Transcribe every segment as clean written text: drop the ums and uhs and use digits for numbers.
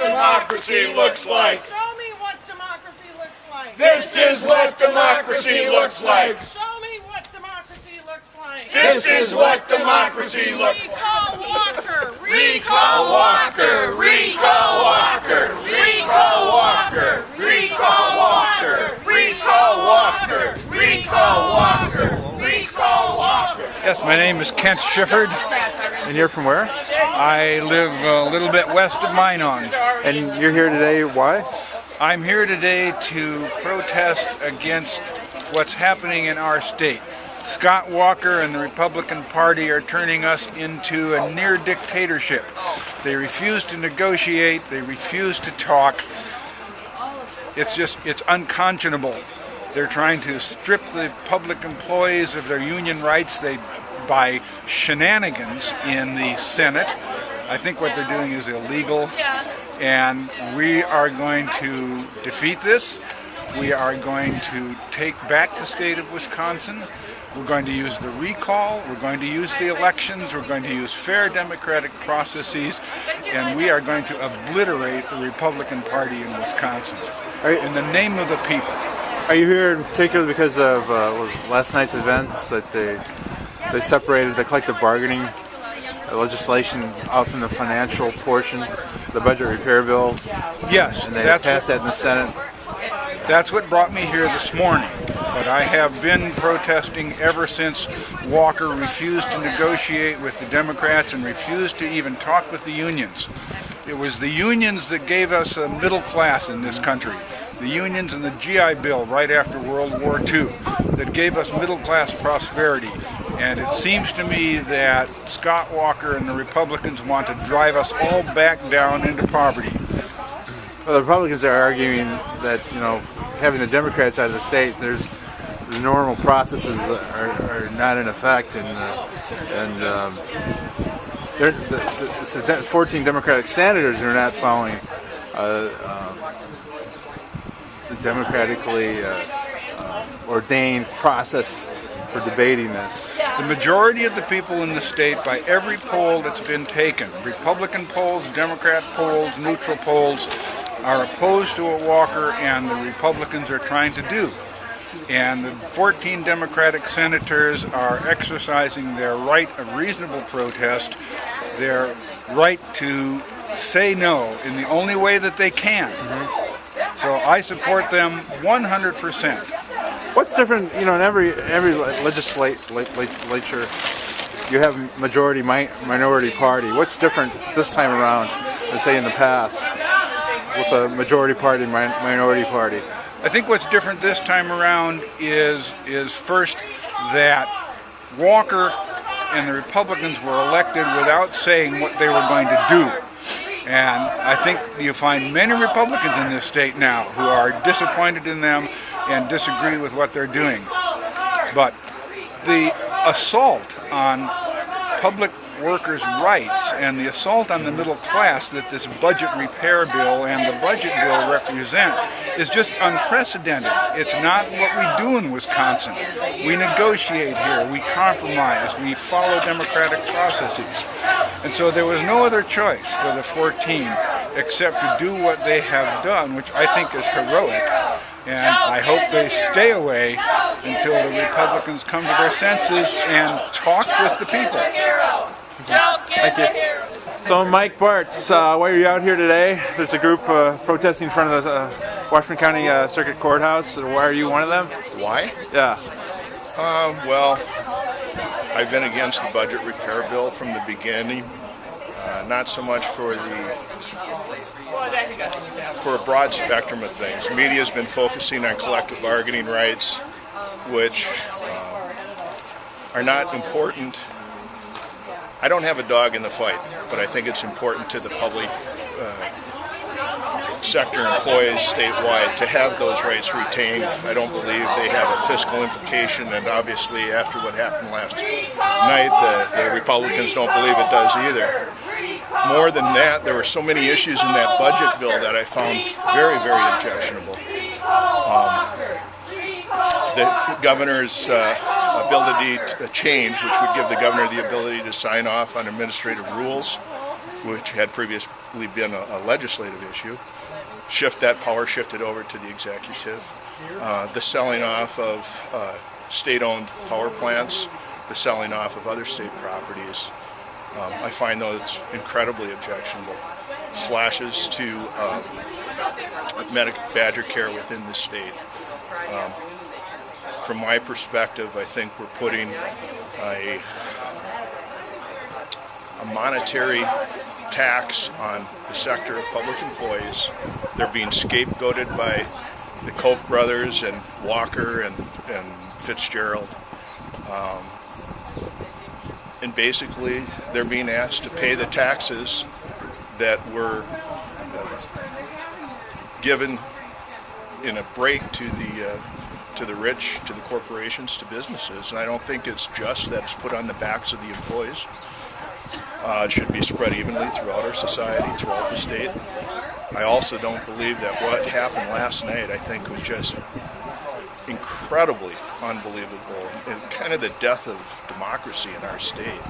democracy looks like. Show me what democracy looks like. This is what democracy looks like. Show me what democracy looks like. This is what democracy looks like. Recall Walker. Recall Walker. Recall Walker. Recall Walker. Recall Walker. Recall Walker. Recall Walker. Recall Walker. Yes, my name is Kent Shifford. And you're from where? I live a little bit west of Minot. And you're here today, why? I'm here today to protest against what's happening in our state. Scott Walker and the Republican Party are turning us into a near dictatorship. They refuse to negotiate, they refuse to talk. It's unconscionable. They're trying to strip the public employees of their union rights. By shenanigans in the Senate. I think what they're doing is illegal, and we are going to defeat this. We are going to take back the state of Wisconsin. We're going to use the recall, we're going to use the elections, we're going to use fair democratic processes, and we are going to obliterate the Republican Party in Wisconsin in the name of the people. Are you here in particular because of last night's events that they separated the collective bargaining legislation out from the financial portion, the budget repair bill? Yes, and they passed that in the Senate. That's what brought me here this morning. But I have been protesting ever since Walker refused to negotiate with the Democrats and refused to even talk with the unions. It was the unions that gave us a middle class in this country. The unions and the GI Bill right after World War II that gave us middle class prosperity. And it seems to me that Scott Walker and the Republicans want to drive us all back down into poverty. Well, the Republicans are arguing that, having the Democrats out of the state, the normal processes are not in effect, and it's the 14 Democratic senators who are not following the democratically ordained process for debating this. The majority of the people in the state, by every poll that's been taken, Republican polls, Democrat polls, neutral polls, are opposed to what Walker and the Republicans are trying to do. And the 14 Democratic senators are exercising their right of reasonable protest, their right to say no in the only way that they can. So I support them 100%. What's different, in every legislature, you have majority minority party. What's different this time around than say in the past with a majority party minority party? I think what's different this time around is first that Walker and the Republicans were elected without saying what they were going to do. And I think you find many Republicans in this state now who are disappointed in them and disagree with what they're doing. But the assault on public workers' rights and the assault on the middle class that this budget repair bill and the budget bill represent is just unprecedented. It's not what we do in Wisconsin. We negotiate here, we compromise, we follow democratic processes. And so there was no other choice for the 14 except to do what they have done, which I think is heroic. And I hope they stay away until the Republicans come to their senses and talk with the people. Thank you. So Mike Bartz, why are you out here today? There's a group protesting in front of the Washburn County Circuit Courthouse. Why are you one of them? Why? Yeah. Well, I've been against the budget repair bill from the beginning. Not so much for a broad spectrum of things. Media's been focusing on collective bargaining rights, which are not important. I don't have a dog in the fight, but I think it's important to the public sector employees statewide to have those rights retained. I don't believe they have a fiscal implication, and obviously after what happened last night, the Republicans don't believe it does either. More than that, there were so many issues in that budget bill that I found very, very objectionable. The governor's ability to change, which would give the governor the ability to sign off on administrative rules, which had historically been a legislative issue. Shift that power, shift it over to the executive. The selling off of state-owned power plants, the selling off of other state properties, I find those incredibly objectionable. Slashes to badger care within the state. From my perspective, I think we're putting a monetary tax on the sector of public employees. They're being scapegoated by the Koch brothers and Walker and Fitzgerald. And basically, they're being asked to pay the taxes that were given in a break to the rich, to the corporations, to businesses. And I don't think it's just that it's put on the backs of the employees. It should be spread evenly throughout our society, throughout the state. I also don't believe that what happened last night, I think, was just incredibly unbelievable and kind of the death of democracy in our state.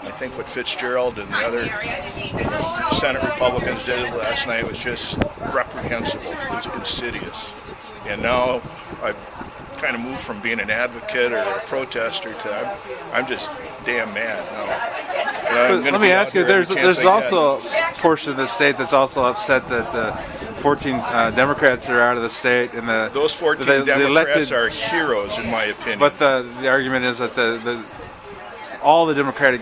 I think what Fitzgerald and the other Senate Republicans did last night was just reprehensible. It was insidious. And now I've kind of moved from being an advocate or a protester to I'm just damn mad now. Let me ask you, there's also a portion of the state that's also upset that the 14 Democrats are out of the state, and those 14 Democrats are heroes in my opinion. But the argument is that all the Democratic,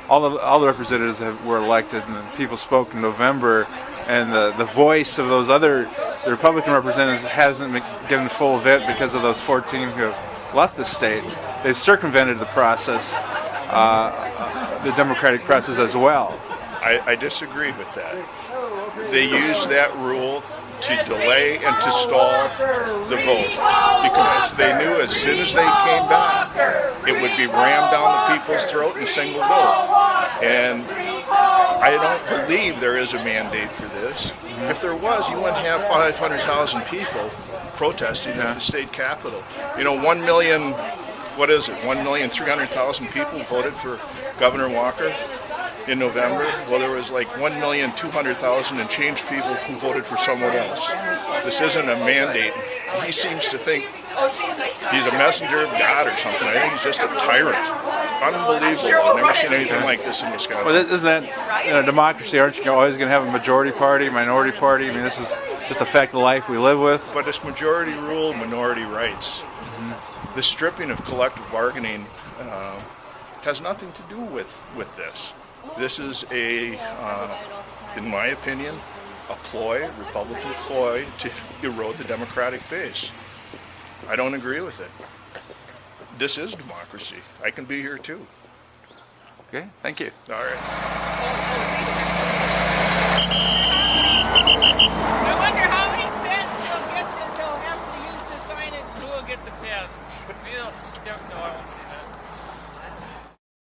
all the representatives were elected, and the people spoke in November, and the voice of those other the Republican representatives hasn't been given full vent because of those 14 who have left the state. They've circumvented the process, the Democratic process as well. I disagree with that. They used that rule to delay and to stall the vote because they knew as soon as they came back, it would be rammed down the people's throat in single vote. And I don't believe there is a mandate for this. If there was, you wouldn't have 500,000 people protesting at the state capitol. You know, 1 million, what is it, 1,300,000 people voted for Governor Walker in November. Well, there was like 1,200,000 and change people who voted for someone else. This isn't a mandate. He seems to think he's a messenger of God or something. I think he's just a tyrant. Unbelievable. I've never seen anything like this in Wisconsin. Well, isn't that, democracy, aren't you always going to have a majority party, minority party? I mean, this is just a fact of life we live with. But it's majority rule, minority rights. The stripping of collective bargaining has nothing to do with this. This is in my opinion, a ploy, Republican ploy to erode the Democratic base. I don't agree with it. This is democracy. I can be here too. Okay, thank you. All right.